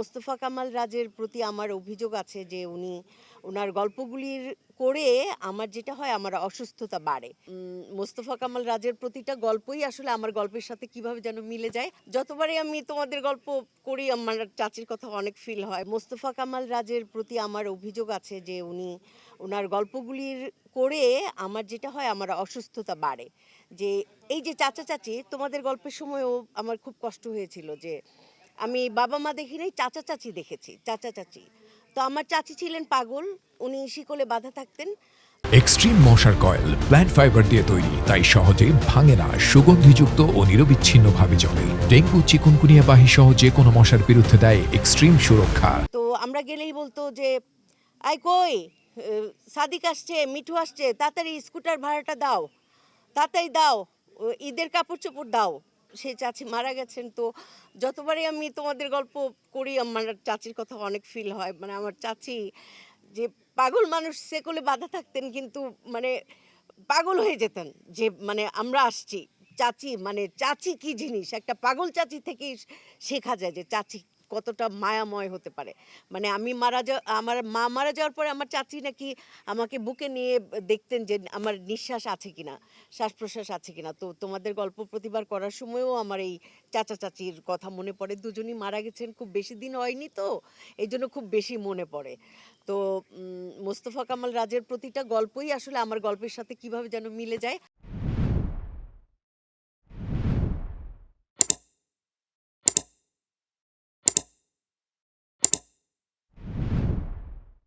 মোস্তফা কামাল রাজের প্রতি আমার অভিযোগ আছে যে ওনার গল্পগুলির করে আমার যেটা হয় আমার অসুস্থতা বাড়ে। মোস্তফা কামাল রাজের প্রতিটা গল্পই আসলে আমার গল্পের সাথে কিভাবে যেন মিলে যায়। যতবারই আমি তোমাদের গল্প করি আমার চাচির কথা অনেক ফিল হয়। মোস্তফা কামাল রাজের প্রতি আমার অভিযোগ আছে যে ওনার গল্পগুলির করে আমার যেটা হয় আমার অসুস্থতা বাড়ে। যে এই যে চাচা চাচি তোমাদের গল্পের সময়ও আমার খুব কষ্ট হয়েছিল যে আমি বাবা মা দেখি নাই, চাচা চাচি দেখেছি, চাচা চাচি। তো আমার চাচি ছিলেন পাগল, উনি শিকলে বাঁধা থাকতেন। এক্সট্রিম মশার কয়েল প্ল্যান্ট ফাইবার দিয়ে তৈরি, তাই সহজে ভাঙে না, সুগন্ধিযুক্ত ও নিরবিচ্ছিন্নভাবে জ্বলে। ডেঙ্গু, চিকুনগুনিয়া বাহি সহ যে কোনো মশার বিরুদ্ধে দেয় এক্সট্রিম সুরক্ষা। তো আমরা গেলেই বলতো যে আই কই, সাদিক আসছে, মিঠু আসছে, তাড়াতাড়ি স্কুটার ভাড়াটা দাও, তাড়াতাড়ি দাও, ঈদের কাপড় চোপড় দাও। সে চাচি মারা গেছেন। তো যতবারই আমি তোমাদের গল্প করি আমার চাচির কথা অনেক ফিল হয়। মানে আমার চাচি যে পাগল মানুষ, সেকলে বাঁধা থাকতেন কিন্তু মানে পাগল হয়ে যেতেন যে মানে আমরা আসছি। চাচি মানে চাচি কি জিনিস, একটা পাগল চাচি থেকেই শেখা যায় যে চাচি কতটা মায়াময় হতে পারে। মানে আমার মা মারা যাওয়ার পরে আমার চাচি নাকি আমাকে বুকে নিয়ে দেখতেন যে আমার নিঃশ্বাস আছে কিনা, শ্বাস প্রশ্বাস আছে কিনা। তো তোমাদের গল্প প্রতিবার করার সময়ও আমার এই চাচা চাচির কথা মনে পড়ে। দুজনই মারা গেছেন, খুব বেশি দিন হয়নি, তো এই জন্য খুব বেশি মনে পড়ে। তো মোস্তফা কামাল রাজের প্রতিটা গল্পই আসলে আমার গল্পের সাথে কিভাবে যেন মিলে যায়।